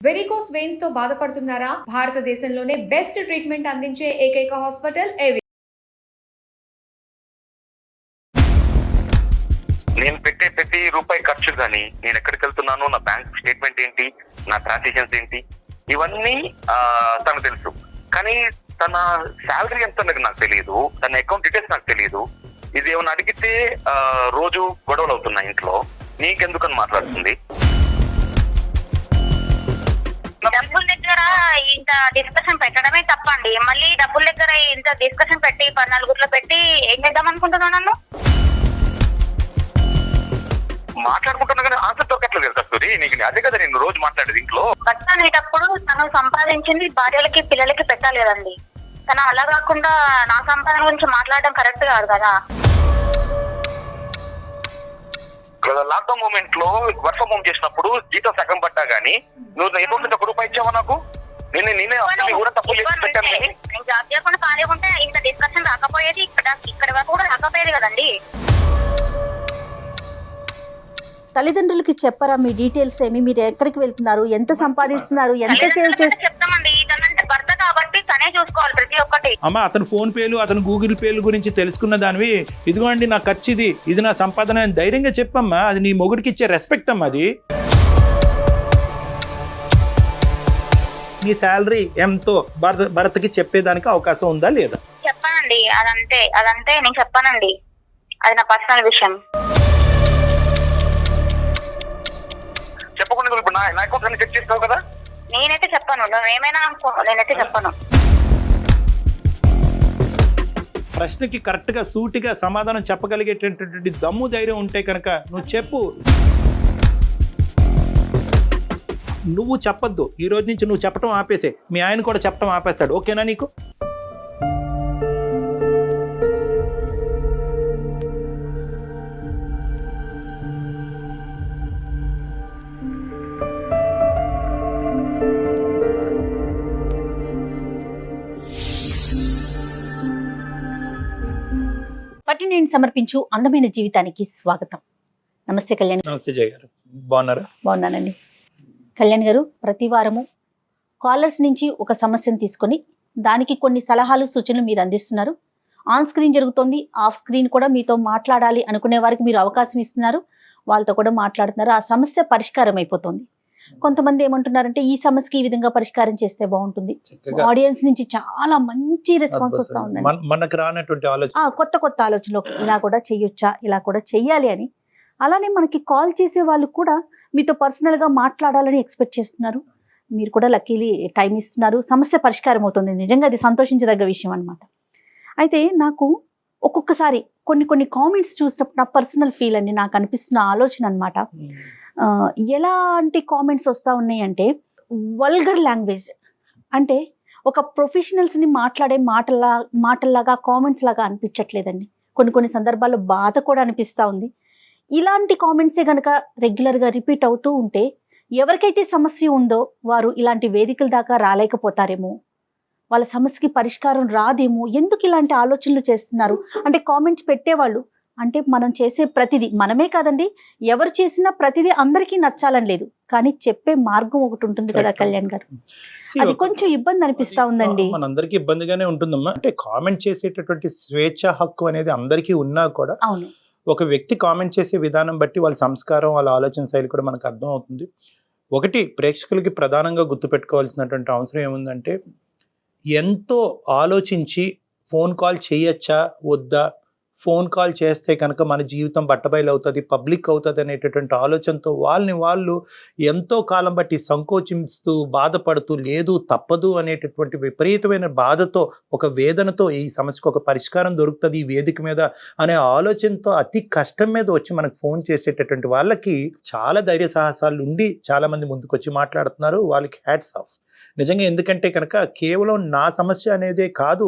Varicose veins తో బాధపడుతున్నారా? భారతదేశంలోనే బెస్ట్ ట్రీట్మెంట్ అందించే ఏకైక హాస్పిటల్ ఏవి. నేను పెట్టే ప్రతి రూపాయి ఖర్చు కానీ, నేను ఎక్కడికి వెళ్తున్నాను, నా బ్యాంక్ స్టేట్మెంట్ ఏంటి, నా ట్రాన్సాక్షన్స్ ఏంటి, ఇవన్నీ తనకు తెలుసు. కానీ తన శాలరీ ఎంత అన్నది నాకు తెలియదు, తన అకౌంట్ డీటెయిల్స్ నాకు తెలియదు. ఇది ఏమైనా అడిగితే రోజు గొడవలు అవుతున్నాయి ఇంట్లో, నీకెందుకని మాట్లాడుతుంది. డబ్బుల దగ్గర ఇంత డిస్కషన్ పెట్టడమే తప్పండి. మళ్ళీ డబ్బుల దగ్గర ఇంత డిస్కషన్ పెట్టి 14 పెట్టి ఏం చేద్దాం అనుకుంటున్నాను? నన్ను మాట్లాడుకుంటున్నా కానీ ఆన్సర్ దొరకట్లేదు కదా కస్తూరి. నీకు అదే కదా నేను రోజు మాట్లాడేది ఇంట్లో. భర్త అనేటప్పుడు తను సంపాదించింది భార్యలకి పిల్లలకి పెట్టాలి కదండి. తను అలా కాకుండా నా సంపాదన గురించి మాట్లాడడం కరెక్ట్ కాదు కదా. లాక్డౌన్ మూమెంట్ లో వర్క్ ఫ్రమ్ హోమ్ చేసినప్పుడు జీతం సగం పడ్డా గానీ నువ్వు అకౌంట్ నుంచి 1 రూపాయి ఇచ్చావా నాకు? నేనే కూడా తప్పు చేసి పెట్టాను. నేను జాబ్ చేయకుండా ఖాళీ ఉంటే ఇంత డిస్కషన్ రాకపోయేది, ఇక్కడ వరకు కూడా రాకపోయేది కదండి. తల్లిదండ్రులకి చెప్పరా మీ డీటెయిల్స్ ఏమి, మీరు ఎక్కడికి వెళ్తున్నారు, ఎంత సంపాదిస్తున్నారు, ఎంత సేవ్ చేసి చెప్తామండి. తనంటే భర్త కాబట్టి తనే చూసుకోవాలి ప్రతి ఒక్కటి. అమ్మ అతను ఫోన్ పేలు అతను గూగుల్ పేలు గురించి తెలుసుకున్న దానివి, ఇదిగోండి నా ఖర్చు ఇది నా సంపాదన అని ధైర్యంగా చెప్పమ్మా. అది నీ మొగుడికి ఇచ్చే రెస్పెక్ట్ అమ్మా. అది నీ శాలరీ ఎంతో భర్తకి చెప్పేదానికి అవకాశం ఉందా లేదా? చెప్పానండి. అదంతే నేను చెప్పానండి. అది నా పర్సనల్ విషయం. చెప్పకుండా ఇప్పుడు నా అకౌంట్ అన్ని చెక్ చేస్తావు కదా. నేనైతే చెప్పాను, నువ్వేమైనా అనుకో, నేనైతే చెప్పాను. ప్రశ్నకి కరెక్ట్గా సూటిగా సమాధానం చెప్పగలిగేటటువంటి దమ్ము ధైర్యం ఉంటే కనుక నువ్వు చెప్పు. నువ్వు చెప్పొద్దు, ఈ రోజు నుంచి నువ్వు చెప్పడం ఆపేసే, మీ ఆయన కూడా చెప్పడం ఆపేస్తాడు. ఓకేనా నీకు? పట్టి నేను సమర్పించు అందమైన జీవితానికి స్వాగతం. నమస్తే కళ్యాణ్. నమస్తే జయ గారు, బాగున్నారా? బాగున్నానండి. కళ్యాణ్ గారు, ప్రతి వారము కాలర్స్ నుంచి ఒక సమస్యను తీసుకొని దానికి కొన్ని సలహాలు సూచనలు మీరు అందిస్తున్నారు. ఆన్ స్క్రీన్ జరుగుతుంది, ఆఫ్ స్క్రీన్ కూడా మీతో మాట్లాడాలి అనుకునే వారికి మీరు అవకాశం ఇస్తున్నారు, వాళ్ళతో కూడా మాట్లాడుతున్నారు. ఆ సమస్య పరిష్కారం అయిపోతుంది. కొంతమంది ఏమంటున్నారంటే ఈ సమస్యకి ఈ విధంగా పరిష్కారం చేస్తే బాగుంటుంది. ఆడియన్స్ నుంచి చాలా మంచి రెస్పాన్స్ వస్తా ఉందండి. మనకు రానటువంటి ఆలోచన, కొత్త ఆలోచనలు, ఇలా కూడా చెయ్యొచ్చా, ఇలా కూడా చెయ్యాలి అని. అలానే మనకి కాల్ చేసే వాళ్ళు కూడా మీతో పర్సనల్ గా మాట్లాడాలని ఎక్స్పెక్ట్ చేస్తున్నారు. మీరు కూడా లక్కీలీ టైం ఇస్తున్నారు, సమస్య పరిష్కారం అవుతుంది. నిజంగా అది సంతోషించదగ్గ విషయం అనమాట. అయితే నాకు ఒక్కొక్కసారి కొన్ని కామెంట్స్ చూసినప్పుడు నా పర్సనల్ ఫీల్ అండి, నాకు అనిపిస్తున్న ఆలోచన అనమాట. ఎలాంటి కామెంట్స్ వస్తూ ఉన్నాయి అంటే వల్గర్ లాంగ్వేజ్, అంటే ఒక ప్రొఫెషనల్స్ని మాట్లాడే మాటల్లాగా కామెంట్స్ లాగా అనిపించట్లేదండి. కొన్ని సందర్భాల్లో బాధ కూడా అనిపిస్తూ ఉంది. ఇలాంటి కామెంట్సే కనుక రెగ్యులర్గా రిపీట్ అవుతూ ఉంటే ఎవరికైతే సమస్య ఉందో వారు ఇలాంటి వేదికల దాకా రాలేకపోతారేమో, వాళ్ళ సమస్యకి పరిష్కారం రాదేమో. ఎందుకు ఇలాంటి ఆలోచనలు చేస్తున్నారు అంటే కామెంట్స్ పెట్టేవాళ్ళు అంటే మనం చేసే ప్రతిదీ, మనమే కాదండి ఎవరు చేసినా ప్రతిదీ అందరికీ నచ్చాలని లేదు, కానీ చెప్పే మార్గం ఒకటి ఉంటుంది కదా కళ్యాణ్ గారు. అది కొంచెం ఇబ్బంది అనిపిస్తా ఉందండి. మనందరికీ ఇబ్బందిగానే ఉంటుందమ్మా. అంటే కామెంట్ చేసేటటువంటి స్వేచ్ఛ హక్కు అనేది అందరికీ ఉన్నా కూడా అవును, ఒక వ్యక్తి కామెంట్ చేసే విధానం బట్టి వాళ్ళ సంస్కారం, వాళ్ళ ఆలోచన శైలి కూడా మనకు అర్థం అవుతుంది. ఒకటి ప్రేక్షకులకి ప్రధానంగా గుర్తుపెట్టుకోవాల్సినటువంటి అవసరం ఏముందంటే, ఎంతో ఆలోచించి ఫోన్ కాల్ చేయొచ్చా వద్దా, ఫోన్ కాల్ చేస్తే కనుక మన జీవితం బట్టబయలు అవుతుంది, పబ్లిక్ అవుతుంది అనేటటువంటి ఆలోచనతో వాళ్ళు ఎంతో కాలం బట్టి సంకోచిస్తూ బాధపడుతూ లేదు తప్పదు అనేటటువంటి విపరీతమైన బాధతో, ఒక వేదనతో ఈ సమస్యకు ఒక పరిష్కారం దొరుకుతుంది ఈ వేదిక మీద అనే ఆలోచనతో అతి కష్టం మీద వచ్చి మనకు ఫోన్ చేసేటటువంటి వాళ్ళకి చాలా ధైర్య సాహసాలు ఉండి చాలా మంది ముందుకు వచ్చి మాట్లాడుతున్నారు. వాళ్ళకి హ్యాట్స్ ఆఫ్ నిజంగా. ఎందుకంటే కనుక కేవలం నా సమస్య అనేదే కాదు,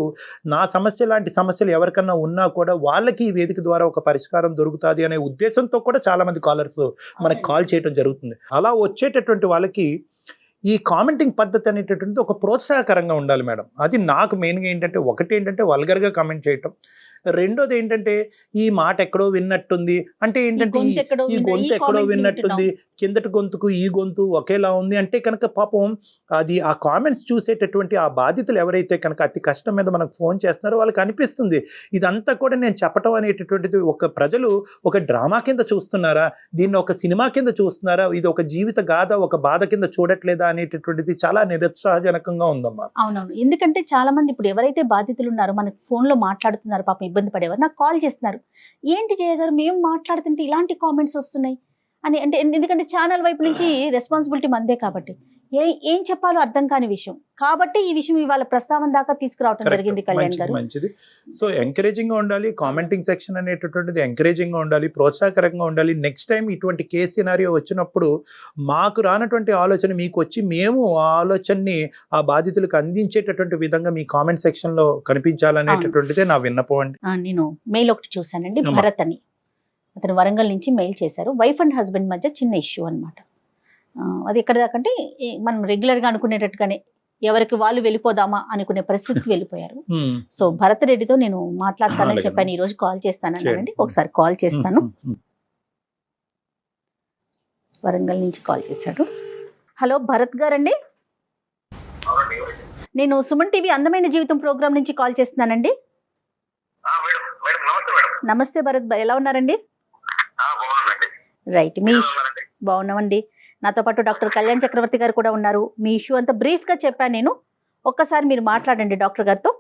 నా సమస్య లాంటి సమస్యలు ఎవరికన్నా ఉన్నా కూడా వాళ్ళకి ఈ వేదిక ద్వారా ఒక పరిష్కారం దొరుకుతుంది అనే ఉద్దేశంతో కూడా చాలా మంది కాలర్స్ మనకి కాల్ చేయడం జరుగుతుంది. అలా వచ్చేటటువంటి వాళ్ళకి ఈ కామెంటింగ్ పద్ధతి అనేటటువంటిది ఒక ప్రోత్సాహకరంగా ఉండాలి మేడం. అది నాకు మెయిన్గా ఏంటంటే, ఒకటి ఏంటంటే వల్గర్గా కామెంట్ చేయటం, రెండోది ఏంటంటే ఈ మాట ఎక్కడో విన్నట్టుంది అంటే ఏంటంటే ఈ గొంతు ఎక్కడో విన్నట్టుంది, కిందటి గొంతుకు ఈ గొంతు ఒకేలా ఉంది అంటే కనుక పాపం అది ఆ కామెంట్స్ చూసేటటువంటి ఆ బాధితులు ఎవరైతే కనుక అతి కష్టం మీద మనకు ఫోన్ చేస్తున్నారో వాళ్ళకి అనిపిస్తుంది ఇదంతా కూడా నేను చెప్పటం అనేటటువంటిది ఒక ప్రజలు ఒక డ్రామా కింద చూస్తున్నారా, దీన్ని ఒక సినిమా కింద చూస్తున్నారా, ఇది ఒక జీవిత గాథ ఒక బాధ కింద చూడట్లేదా అనేటటువంటిది చాలా నిరుత్సాహజనకంగా ఉందమ్మా. అవునవును, ఎందుకంటే చాలా మంది ఇప్పుడు ఎవరైతే బాధితులు ఉన్నారో మనకి ఫోన్ లో మాట్లాడుతున్నారు, పాపం ఇబ్బంది పడేవారు నాకు కాల్ చేస్తున్నారు, ఏంటి జయగారు మేము మాట్లాడుతుంటే ఇలాంటి కామెంట్స్ వస్తున్నాయి అని. అంటే ఎందుకంటే ఛానల్ వైపు నుంచి రెస్పాన్సిబిలిటీ మందే కాబట్టి ఏం చెప్పాలో అర్థం కాని విషయం కాబట్టి ఈ విషయం ఇవాళ ప్రస్తావన దాకా తీసుకురావడం జరిగింది కళ్యాణ్ గారు. మంచిది. సో ఎంకరేజింగ్ గా ఉండాలి, కామెంటింగ్ సెక్షన్ అనేటటువంటిది ఎంకరేజింగ్ గా ఉండాలి, ప్రోత్సాహకరంగా ఉండాలి. నెక్స్ట్ టైం ఇటువంటి కేసు సినారియో వచ్చినప్పుడు మాకు రానటువంటి ఆలోచన మీకు వచ్చి మేము ఆ ఆలోచనని ఆ బాధితులకు అందించేటటువంటి విధంగా మీ కామెంట్ సెక్షన్ లో కనిపించాలనేటటువంటిదే నా విన్నపం అండి. నేను మెయిల్ ఒకటి చూసానండి, భరత్ అని అతను వరంగల్ నుంచి మెయిల్ చేశారు. వైఫ్ అండ్ హస్బెండ్ మధ్య చిన్న ఇష్యూ అనమాట. అది ఎక్కడ దాకంటే మనం రెగ్యులర్ గా అనుకునేటట్టుగానే ఎవరికి వాళ్ళు వెళ్ళిపోదామా అనుకునే పరిస్థితికి వెళ్ళిపోయారు. సో భరత్ రెడ్డితో నేను మాట్లాడతానని చెప్పాను, ఈ రోజు కాల్ చేస్తానండి, ఒకసారి కాల్ చేస్తాను. వరంగల్ నుంచి కాల్ చేశాడు. హలో భరత్ గారండి, నేను సుమన్ టీవీ అందమైన జీవితం ప్రోగ్రామ్ నుంచి కాల్ చేస్తున్నానండి. నమస్తే భరత్, ఎలా ఉన్నారండి? రైట్, మీ బాగున్నామండి. నాతో పాటు డాక్టర్ కళ్యాణ్ చక్రవర్తి గారు కూడా ఉన్నారు. మీ ఇష్యూ అంతా బ్రీఫ్ గా చెప్పాను నేను, ఒక్కసారి మీరు మాట్లాడండి డాక్టర్ గారితో.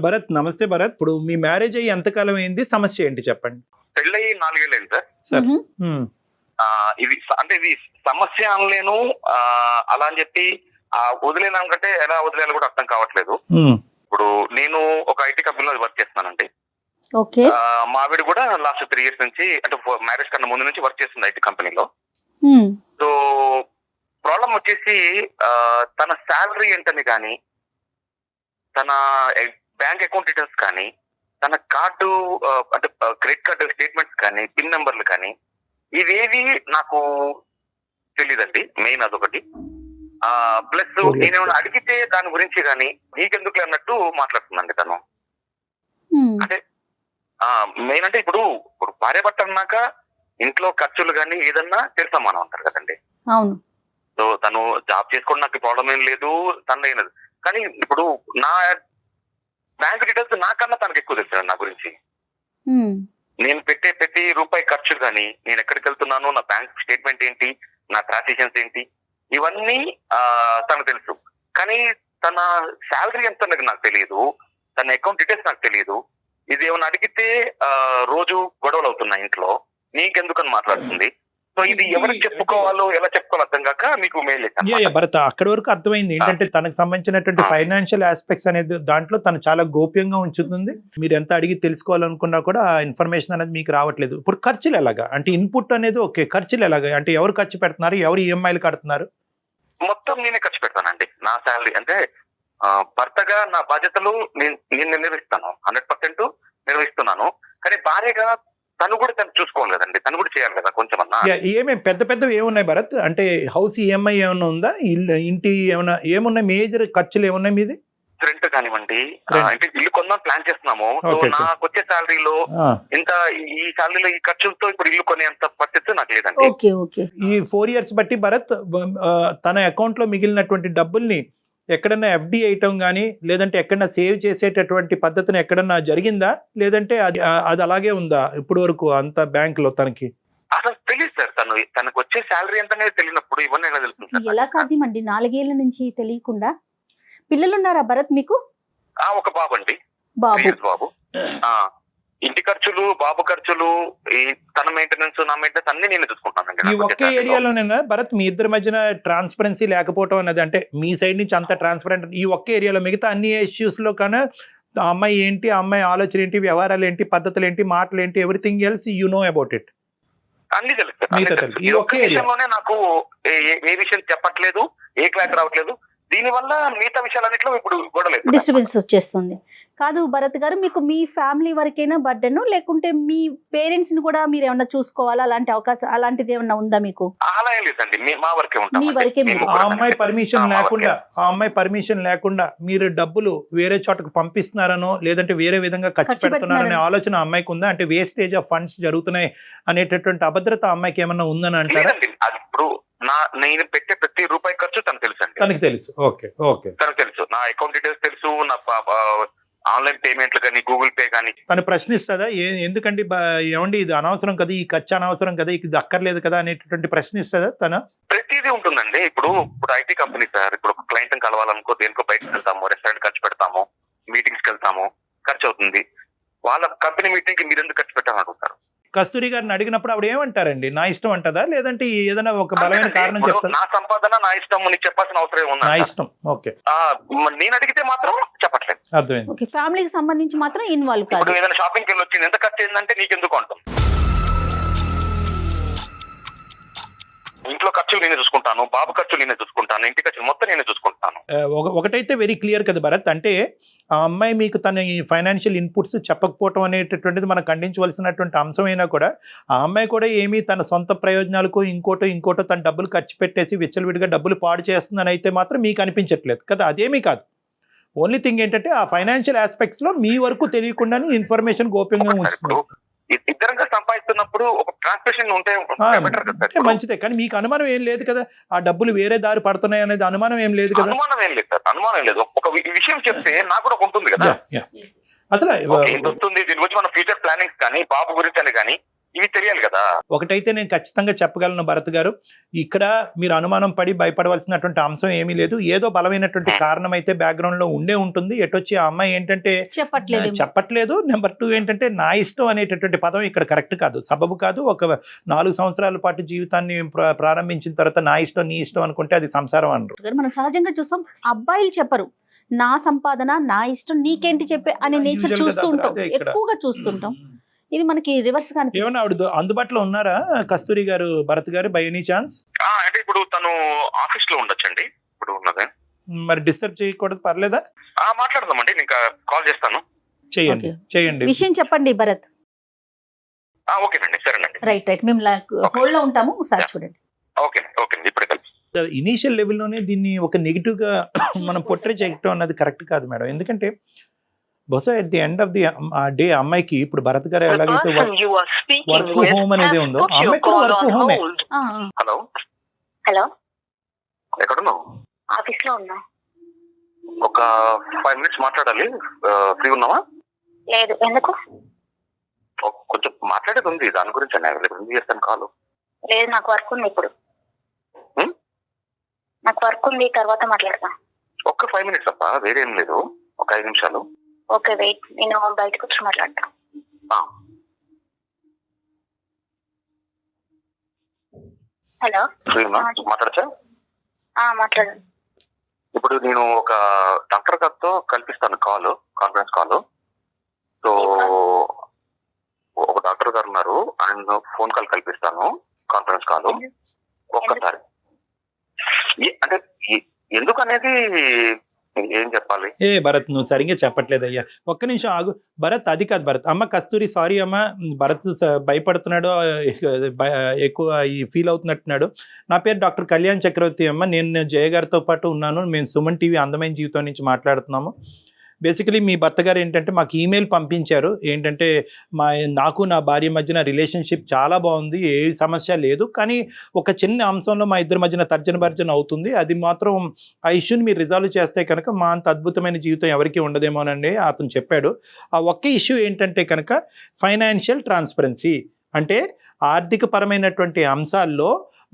భరత్ నమస్తే. భరత్, ఇప్పుడు మీ మ్యారేజ్ అయ్యి ఎంతకాలం అయింది, సమస్య ఏంటి చెప్పండి. పెళ్ళయి 4 ఏళ్ళు అయింది సార్. ఇది అంటే ఇది సమస్య అనలేను, అలా అని చెప్పి వదిలేనాకంటే ఎలా వదిలేయాలో కూడా అర్థం కావట్లేదు. ఇప్పుడు నేను ఒక ఐటీ కంపెనీలో వర్క్ చేస్తున్నానండి. మా ఆవిడ కూడా లాస్ట్ 3 years నుంచి అంటే మ్యారేజ్ కన్నా ముందు నుంచి వర్క్ చేస్తుంది ఐటీ కంపెనీలో. సో ప్రాబ్లం వచ్చేసి తన శాలరీ ఏంటని కానీ, తన బ్యాంక్ అకౌంట్ డీటెయిల్స్ కానీ, తన కార్డు అంటే క్రెడిట్ కార్డు స్టేట్మెంట్స్ కానీ, పిన్ నెంబర్లు కానీ ఇవేవి నాకు తెలీదండి. మెయిన్ అదొకటి. ప్లస్ నేనేమైనా అడిగితే దాని గురించి కానీ నీకెందుకు అన్నట్టు మాట్లాడుతుందండి తను. అంటే మెయిన్ అంటే ఇప్పుడు భార్య భర్త అన్నాక ఇంట్లో ఖర్చులు కానీ ఏదన్నా తెలుసమానం అంటారు కదండి. అవును. సో తను జాబ్ చేసుకోవడం నాకు ప్రాబ్లం ఏం లేదు, తను అయినది. కానీ ఇప్పుడు నా బ్యాంక్ డీటెయిల్స్ నాకన్నా తనకు ఎక్కువ తెలుసు నా గురించి. నేను పెట్టే ప్రతి రూపాయి ఖర్చు కానీ, నేను ఎక్కడికి వెళ్తున్నాను, నా బ్యాంక్ స్టేట్మెంట్ ఏంటి, నా ట్రాన్సాక్షన్స్ ఏంటి, ఇవన్నీ తనకు తెలుసు. కానీ తన శాలరీ ఎంత నాకు తెలియదు, తన అకౌంట్ డీటెయిల్స్ నాకు తెలియదు. ఇది ఏమైనా అడిగితే రోజు గొడవలు అవుతున్నాయి ఇంట్లో, నీకెందుకని మాట్లాడుతుంది. సో ఇది ఎవరికి చెప్పుకోవాలో ఎలా చెప్పుకోవాలో అర్థం కాక మీకు మెయిల్ చేశాను. భరత్, అక్కడి వరకు అర్థమైంది ఏంటంటే తనకు సంబంధించినటువంటి ఫైనాన్షియల్ ఆస్పెక్ట్స్ అనేది దాంట్లో తను చాలా గోప్యంగా ఉంచుతుంది. మీరు ఎంత అడిగి తెలుసుకోవాలనుకున్నా కూడా ఆ ఇన్ఫర్మేషన్ అనేది మీకు రావట్లేదు. ఇప్పుడు ఖర్చులు ఎలాగా అంటే ఇన్పుట్ అనేది ఓకే, ఖర్చులు ఎలాగా అంటే ఎవరు ఖర్చు పెడుతున్నారు, ఎవరు ఈఎంఐలు కడుతున్నారు? మొత్తం నేనే ఖర్చు పెడతానండి. నా శాలరీ అంటే భర్తగా నా బాధ్యతలు నేను నిర్వహిస్తాను, 100% నిర్వహిస్తున్నాను. కానీ భార్యగా తను కూడా తను చూసుకోవాలి కదండి, తను కూడా చేయాలి కదా కొంచెం అన్నా. ఏమేమి పెద్ద పెద్దవి ఏమున్నాయి భరత్? అంటే హౌస్ ఈఎంఐ ఏమైనా ఉందా, ఇంటి ఏమైనా ఏమున్నాయి, మేజర్ ఖర్చులు ఏమున్నాయి మీది? రెంట్ కానివ్వండి, అంటే ఇల్లు కొందాం ప్లాన్ చేస్తున్నాము. సో నాకు వచ్చే శాలరీలో ఇంకా ఈ శాలరీలో ఈ ఖర్చులతో ఇప్పుడు ఇల్లు కొనేంత పరిస్థితి నాకు లేదండి. ఈ 4 years బట్టి భరత్ తన అకౌంట్ లో మిగిలినటువంటి డబ్బుల్ని ఎక్కడన్నా ఎఫ్డి వేయటం కానీ, లేదంటే ఎక్కడన్నా సేవ్ చేసేటటువంటి పద్ధతిని ఎక్కడన్నా జరిగిందా, లేదంటే అది అలాగే ఉందా ఇప్పుడు వరకు అంత బ్యాంక్ లో తనకి? అసలు తెలియదు సార్, తనకు వచ్చే శాలరీ ఎంత తెలియనప్పుడు ఇవన్నీ ఎలా తెలుస్తుంది? ఎలా సాధ్యం అండి 4 ఏళ్ల నుంచి తెలియకుండా? పిల్లలు ఉన్నారా భరత్ మీకు? ఒక బాబు అండి, బాబు. ఇంటి ఖర్చులు, బాబు ఖర్చులు, తన మెయింటెనెన్స్, నా మెయింటెనెన్స్ అన్ని నేను చూసుకుంటానండి. ఈ ఒకే ఏరియాలోనేనా భరత్ మీ ఇద్దరి మధ్యన ట్రాన్స్పరెన్సీ లేకపోవడం అనేది? అంటే మీ సైడ్ నుంచి అంత ట్రాన్స్పరెంట్ ఈ ఒకే ఏరియాలో, మిగతా అన్ని ఇష్యూస్ లో కన్నా అమ్మాయి ఏంటి, అమ్మాయి ఆలోచన ఏంటి, వ్యవహారాలు ఏంటి, పద్ధతులు ఏంటి, మాటలు ఏంటి, everything else you know about it? అన్ని తెలుసు. ఈ ఒకే విషయంలోనే నాకు ఏ విషయం చెప్పట్లేదు, ఏ క్లాస్ రావట్లేదు. దీని వల్ల మిగతా విషయాలన్నింటిలో ఇప్పుడు గొడవలేదు, డిస్టర్బెన్స్ వచ్చేస్తుంది. కాదు భరత్ గారు, మీకు మీ ఫ్యామిలీ వరకైనా బర్డెన్, లేకుంటే మీ పేరెంట్స్ ని కూడా మీరు ఏమన్నా చూసుకోవాలా, అలాంటి అవకాశం అలాంటిది ఏమన్నా ఉందా మీకు? అలా ఏం లేదండి, మా వరకే ఉంటాం. మీ వరకే మీరు. ఆ అమ్మాయి పర్మిషన్ లేకుండా మీరు డబ్బులు వేరే చోటకు పంపిస్తున్నారనో లేదంటే వేరే విధంగా ఖర్చు పెడుతున్నారనే ఆలోచన ఆ అమ్మాయికి ఉందా? అంటే వేస్టేజ్ ఆఫ్ ఫండ్స్ జరుగుతున్నాయి అనేటటువంటి అభద్రత ఆ అమ్మాయికి ఏమన్నా ఉందని అంటారా? అది ఇప్పుడు నేను పెట్టే ప్రతి రూపాయి ఖర్చు తనకు తెలుసు అండి. తనకు తెలుసు. Okay okay. తనకు తెలుసు, నా అకౌంట్ డీటెయిల్స్ తెలుసు, నా ఆన్లైన్ పేమెంట్లు కానీ గూగుల్ పే కానీ. తను ప్రశ్నిస్తుందా ఎందుకండి ఏమండి ఇది అనవసరం కదా, ఈ ఖర్చు అనవసరం కదా, ఇది అక్కర్లేదు కదా అనేటటువంటి ప్రశ్నిస్తుందా తన? ప్రతిదీ ఉంటుందండి. ఇప్పుడు ఐటీ కంపెనీ సార్, ఇప్పుడు ఒక క్లయింట్ కలవాలనుకో దేనికో బయటకు వెళ్తాము, రెస్టారెంట్ ఖర్చు పెడతాము, మీటింగ్స్ కి వెళ్తాము, ఖర్చు అవుతుంది. వాళ్ళ కంపెనీ మీటింగ్ కి మీరు ఎందుకు ఖర్చు పెట్టాలని అడుగుతారు. కస్తూరి గారిని అడిగినప్పుడు ఆవిడ ఏమంటారండి? నా ఇష్టం అంటదా లేదంటే ఏదైనా ఒక బలమైన కారణం చెప్తారు? నా సంపాదన నా ఇష్టం, నీకు చెప్పాల్సిన అవసరం ఏముంది? నా ఇష్టం. ఓకే. నేను అడిగితే మాత్రం చెప్పట్లేదు. అర్థమైంది. ఓకే, ఫ్యామిలీకి సంబంధించి మాత్రం ఇన్వాల్వ్ కాదు. ఇప్పుడు ఏదైనా షాపింగ్కి వెళ్ళి వచ్చింది, ఎంత ఖర్చు అయిందంటే నీకు ఎందుకు అంటాం. ఇంట్లో ఖర్చులు నేనే చూసుకుంటాను, బాబు ఖర్చులు నేనే చూసుకుంటాను, ఇంటి ఖర్చులు మొత్తం నేనే చూసుకుంటాను. ఒకటైతే వెరీ క్లియర్ కదా భరత్, అంటే ఆ అమ్మాయి మీకు తన ఫైనాన్షియల్ ఇన్పుట్స్ చెప్పకపోవటం అనేటటువంటిది మనం ఖండించవలసినటువంటి అంశం అయినా కూడా ఆ అమ్మాయి కూడా ఏమీ తన సొంత ప్రయోజనాలకు ఇంకోటో తన డబ్బులు ఖర్చు పెట్టేసి విచ్చలవిడిగా డబ్బులు పాడు చేస్తుందని అయితే మాత్రం మీకు అనిపించట్లేదు కదా? అదేమీ కాదు. ఓన్లీ థింగ్ ఏంటంటే ఆ ఫైనాన్షియల్ ఆస్పెక్ట్స్ లో మీ వరకు తెలియకుండానే ఇన్ఫర్మేషన్ గోప్యంగా ఉంచుతున్నారు. ఇద్దరంగా సంపాదిస్తున్నప్పుడు ఒక ట్రాన్స్మిషన్ ఉంటే మంచిదే, కానీ మీకు అనుమానం ఏం లేదు కదా ఆ డబ్బులు వేరే దారి పడుతున్నాయి అనేది? అనుమానం ఏం లేదు కదా? అనుమానం ఏం లేదు సార్, అనుమానం లేదు. ఒక విషయం చెప్తే నాకు కూడా ఉంటుంది కదా అసలు వస్తుంది. దీని గురించి మన ఫ్యూచర్ ప్లానింగ్స్ కానీ బాబు గురించి అని కానీ ఇవి తెలియాలి కదా. ఒకటైతే నేను ఖచ్చితంగా చెప్పగలను భరత్ గారు, ఇక్కడ మీరు అనుమానం పడి భయపడవలసినటువంటి అంశం ఏమీ లేదు. ఏదో బలమైనటువంటి కారణం అయితే బ్యాక్గ్రౌండ్ లో ఉండే ఉంటుంది. ఎటొచ్చి ఆ అమ్మాయి ఏంటంటే చెప్పట్లేదు. నెంబర్ 2 ఏంటంటే నా ఇష్టం అనేటటువంటి పదం ఇక్కడ కరెక్ట్ కాదు, సబబు కాదు. ఒక 4 సంవత్సరాల పాటు జీవితాన్ని ప్రారంభించిన తర్వాత నా ఇష్టం నీ ఇష్టం అనుకుంటే అది సంసారం అనరు. మనం సహజంగా చూస్తాం, అబ్బాయిలు చెప్పరు నా సంపాదన నా ఇష్టం నీకేంటి చెప్పే అనే నేచర్ చూస్తూ ఉంటాం, ఎక్కువగా చూస్తుంటాం. ఇది మనకి రివర్స్ గా ఏమన్నా ఆవిడ అందుబాటులో ఉన్నారా కస్తూరి గారు, భరత్ గారు బై ఎనీ ఛాన్స్? అంటే ఇప్పుడు తను ఆఫీస్ లో ఉండొచ్చండి ఇప్పుడు ఉన్నదే. మరి డిస్టర్బ్ చేయకూడదు, పర్లేదా? మాట్లాడదామండి, ఇంకా కాల్ చేస్తాను. చేయండి విషయం చెప్పండి భరత్. ఓకేనండి, సరేనండి. రైట్ మేము హోల్డ్ లో ఉంటాము, ఒకసారి చూడండి. ఓకే ఇప్పుడే కలిసి ఇనీషియల్ లెవెల్లోనే దీన్ని ఒక నెగిటివ్ గా మనం పొట్రే చేయటం అన్నది కరెక్ట్ కాదు మేడం. ఎందుకంటే బహుశా at the end of the day అమ్మాయికి ఇప్పుడు భరత్ గారు ఎలాగైతే వర్క్ హోమ్ అనేది ఉందో అమ్మాయికి కూడా వర్క్ హోమే. హలో ఎక్కడున్నావు? ఆఫీస్ లో ఉన్నా. ఒక 5 minutes మాట్లాడాలి, ఫ్రీ ఉన్నావా? లేదు, ఎందుకు? కొంచెం మాట్లాడేది ఉంది, దాని గురించి ఎందుకు చేస్తాను కాల్? లేదు, నాకు వర్క్ ఉంది ఇప్పుడు. నాకు వర్క్ ఉంది, తర్వాత మాట్లాడతా. ఒక్క 5 minutes అప్ప, వేరే ఏం లేదు, ఒక 5 నిమిషాలు. ఓకే వెయిట్, నేను బయటకు వచ్చి మాట్లాడతా. హలో, మాట్లాడచ్చా? మాట్లాడు. ఇప్పుడు నేను ఒక డాక్టర్ గారితో కల్పిస్తాను కాన్ఫరెన్స్ కాల్. సో ఒక డాక్టర్ గారు ఉన్నారు, ఆయన ఫోన్ కాల్ కల్పిస్తాను, కాన్ఫరెన్స్ కాల్. ఒక్కసారి అంటే ఎందుకు అనేది ఏం చెప్పాలి? భరత్ నువ్వు సరిగ్గా చెప్పట్లేదయ్యా, ఒక్క నిమిషం ఆగు భరత్. అది కాదు భరత్. అమ్మ కస్తూరి, సారీ అమ్మ, భరత్ భయపడుతున్నాడు, ఎక్కువ ఫీల్ అవుతున్నట్టున్నాడు. నా పేరు డాక్టర్ కళ్యాణ్ చక్రవర్తి అమ్మ, నేను జయ గారితో పాటు ఉన్నాను. మేము సుమన్ టీవీ అందమైన జీవితం నుంచి మాట్లాడుతున్నాము. బేసికలీ మీ భర్త గారు ఏంటంటే మాకు ఈమెయిల్ పంపించారు, ఏంటంటే నాకు నా భార్య మధ్యన రిలేషన్షిప్ చాలా బాగుంది, ఏ సమస్య లేదు, కానీ ఒక చిన్న అంశంలో మా ఇద్దరి మధ్యన తర్జన అవుతుంది, అది మాత్రం ఆ ఇష్యూని మీరు రిజాల్వ్ చేస్తే కనుక మా అంత అద్భుతమైన జీవితం ఎవరికి ఉండదేమోనండి అతను చెప్పాడు. ఆ ఒక్క ఇష్యూ ఏంటంటే కనుక ఫైనాన్షియల్ ట్రాన్స్పరెన్సీ, అంటే ఆర్థిక పరమైనటువంటి అంశాల్లో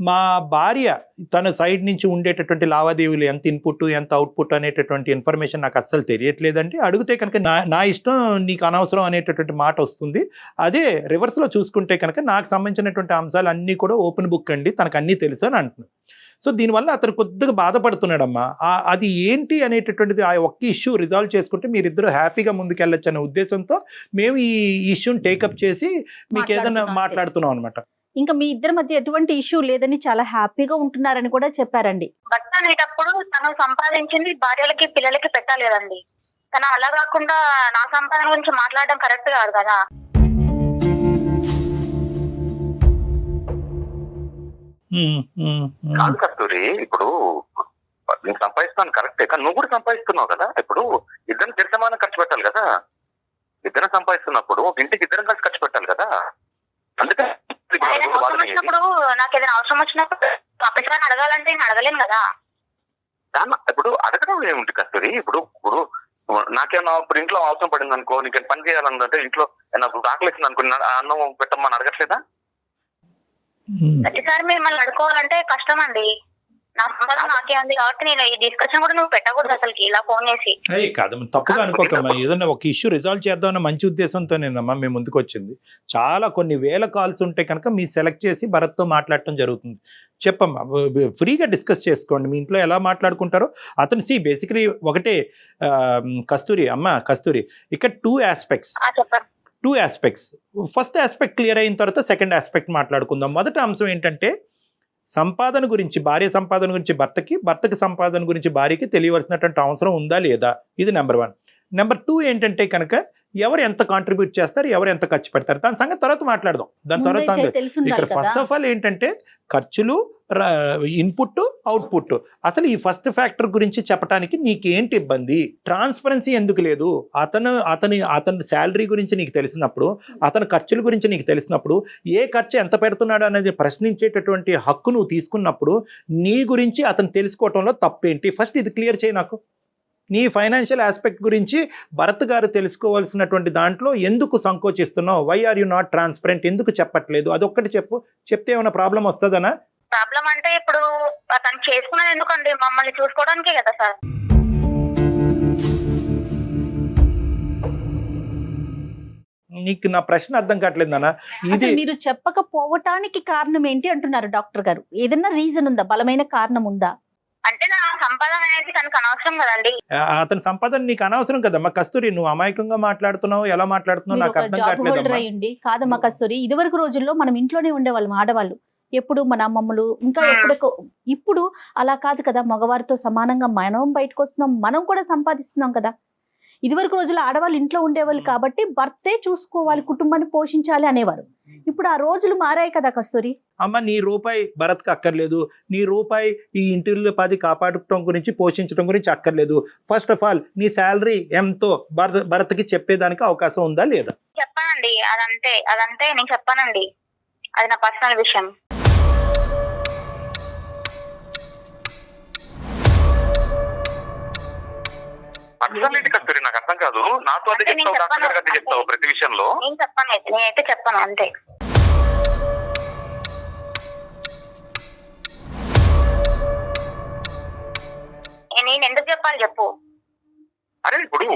మా భార్య తన సైడ్ నుంచి ఉండేటటువంటి లావాదేవీలు, ఎంత ఇన్పుట్ ఎంత అవుట్పుట్ అనేటటువంటి ఇన్ఫర్మేషన్ నాకు అస్సలు తెలియట్లేదండి. అడిగితే కనుక నా ఇష్టం నీకు అనవసరం అనేటటువంటి మాట వస్తుంది. అదే రివర్స్లో చూసుకుంటే కనుక నాకు సంబంధించినటువంటి అంశాలు అన్నీ కూడా ఓపెన్ బుక్ అండి, తనకు అన్నీ తెలుసు అని అంటున్నాను. సో దీనివల్ల అతను కొద్దిగా బాధపడుతున్నాడమ్మా. అది ఏంటి అనేటటువంటిది ఆ ఒక్క ఇష్యూ రిజాల్వ్ చేసుకుంటే మీరిద్దరూ హ్యాపీగా ముందుకెళ్ళొచ్చు అనే ఉద్దేశంతో మేము ఈ ఇష్యూని టేకప్ చేసి మీకు ఏదైనా మాట్లాడుతున్నాం అనమాట. ఇంకా మీ ఇద్దరి మధ్య ఎటువంటి ఇష్యూ లేదని చాలా హ్యాపీగా ఉంటున్నారని కూడా చెప్పారండి. భర్త అనేటప్పుడు తను సంపాదించింది భార్యలకి పిల్లలకి పెట్టాలి కదండి. తను అలా కాకుండా నా సంపాదన గురించి మాట్లాడడం కరెక్ట్ కాదు కదా. కాదు కస్తూరి, ఇప్పుడు నేను సంపాదిస్తాను కరెక్టే, కానీ నువ్వు కూడా సంపాదిస్తున్నావు కదా. ఇప్పుడు ఇద్దరిని సమానం ఖర్చు పెట్టాలి కదా. ఇద్దరు సంపాదిస్తున్నప్పుడు ఒక ఇంటికి ఇద్దరం కలిసి ఖర్చు పెట్టాలి కదా. అందుకని అవసరం వచ్చినప్పుడు నాకు ఏదైనా అవసరం వచ్చినప్పుడు అప్పటిసారి అడగాలంటే నేను అడగలేను కదా. ఇప్పుడు అడగడం ఏముంది కస్తూరి, ఇప్పుడు ఇప్పుడు నాకేమన్నా ఇప్పుడు ఇంట్లో అవసరం పడింది అనుకో, నీకు పని చేయాలంటే ఇంట్లో నాకు ఆకలిస్తుంది అనుకో, అన్నం పెట్టమని అడగట్లేదా? ప్రతిసారి మిమ్మల్ని అడుకోవాలంటే కష్టం అండి. నా సంపాదన నాకే ఉంది కాబట్టి నేను ఈ డిస్కషన్ కూడా నువ్వు పెట్టకూడదు అసలుకి ఇలా ఫోన్ చేసి. కాదు, తప్పుగా అనుకోకమ్మా. ఏదన్నా ఒక ఇష్యూ రిజాల్వ్ చేద్దామన్న మంచి ఉద్దేశంతోనేనమ్మా మేము ముందుకు వచ్చింది. చాలా కొన్ని వేల కాల్స్ ఉంటే కనుక మీరు సెలెక్ట్ చేసి భరత్తో మాట్లాడటం జరుగుతుంది. చెప్పమ్మా, ఫ్రీగా డిస్కస్ చేసుకోండి. మీ ఇంట్లో ఎలా మాట్లాడుకుంటారో అతను బేసికలీ ఒకటే కస్తూరి, కస్తూరి ఇక్కడ two aspects. First aspect clear అయిన తర్వాత సెకండ్ ఆస్పెక్ట్ మాట్లాడుకుందాం. మొదటి అంశం ఏంటంటే సంపాదన గురించి, భార్య సంపాదన గురించి భర్తకి సంపాదన గురించి భార్యకి తెలియవలసినటువంటి అవసరం ఉందా లేదా, ఇది నెంబర్ 1. నెంబర్ 2 ఏంటంటే కనుక ఎవరు ఎంత కాంట్రిబ్యూట్ చేస్తారు, ఎవరు ఎంత ఖర్చు పెడతారు, దాని సంగతి తర్వాత మాట్లాడదాం. దాని తర్వాత సంగతి ఇక్కడ ఫస్ట్ ఆఫ్ ఆల్ ఏంటంటే ఖర్చులు, ఇన్పుట్, అవుట్పుట్. అసలు ఈ ఫస్ట్ ఫ్యాక్టర్ గురించి చెప్పడానికి నీకేంటి ఇబ్బంది? ట్రాన్స్పరెన్సీ ఎందుకు లేదు? అతని శాలరీ గురించి నీకు తెలిసినప్పుడు, అతని ఖర్చుల గురించి నీకు తెలిసినప్పుడు, ఏ ఖర్చు ఎంత పెడుతున్నాడు అనేది ప్రశ్నించేటటువంటి హక్కు నువ్వు తీసుకున్నప్పుడు నీ గురించి అతను తెలుసుకోవటంలో తప్పేంటి? ఫస్ట్ ఇది క్లియర్ చేయి నాకు. నీ ఫైనాన్షియల్ ఆస్పెక్ట్ గురించి భరత్ గారు తెలుసుకోవాల్సినటువంటి దాంట్లో ఎందుకు సంకోచిస్తున్నావు? Why are you not transparent? ఎందుకు చెప్పట్లేదు? అదొక్కటి చెప్పు. చెప్తే ఏమైనా ప్రాబ్లం వస్తుందనా? ప్రాబ్లం అంటే ఇప్పుడు అతను చేసుకున్నది ఎందుకండి? మమ్మల్ని చూసుకోవడానికే కదా సార్. నీకు నా ప్రశ్న అర్థం కావట్లేదు నాన్న. ఇది మీరు చెప్పకపోవటానికి కారణం ఏంటి అంటున్నారు డాక్టర్ గారు. ఏదైనా రీజన్ ఉందా? బలమైన కారణం ఉందా? అంటే నా సంపాదన అనేది తనకు అనవసరం కదండి. అతని సంపాదన నీకు అనవసరం కదమ్మా కస్తూరి. నువ్వు అమాయకంగా మాట్లాడుతున్నావు, ఎలా మాట్లాడుతున్నావు నాకు అర్థం కావట్లేదు. కాదమ్మా కస్తూరి, ఇదివరకు రోజుల్లో మనం ఇంట్లోనే ఉండేవాళ్ళం ఆడవాళ్ళు. ఎప్పుడు మన అమ్మమ్మలు ఇంకా ఇప్పుడు అలా కాదు కదా. మగవారితో సమానంగా మనం బయటకు వస్తున్నాం, మనం కూడా సంపాదిస్తున్నాం కదా. ఇదివరకు రోజుల్లో ఆడవాళ్ళు ఇంట్లో ఉండేవాళ్ళు కాబట్టి భర్తే చూసుకోవాలి, కుటుంబాన్ని పోషించాలి అనేవారు. ఇప్పుడు ఆ రోజులు మారాయి కదా కస్తూరి. అమ్మ, నీ రూపాయి భరత్కి అక్కర్లేదు, నీ రూపాయి ఈ ఇంటిలో 10 కాపాడటం గురించి, పోషించడం గురించి అక్కర్లేదు. ఫస్ట్ ఆఫ్ ఆల్ నీ శాలరీ ఎంతో భరత్కి చెప్పేదానికి అవకాశం ఉందా లేదా? చెప్పానండి, అదంతే నేను చెప్పానండి. అది నా పర్సనల్ విషయం. పర్సనల్ కస్తూరి నాకు అర్థం కాదు. నాతో అదే చెప్తావు ప్రతి విషయంలో. నేనైతే చెప్పాను అంతే. నేను ఎందుకు చెప్పాలి చెప్పు. అరే ఇప్పుడు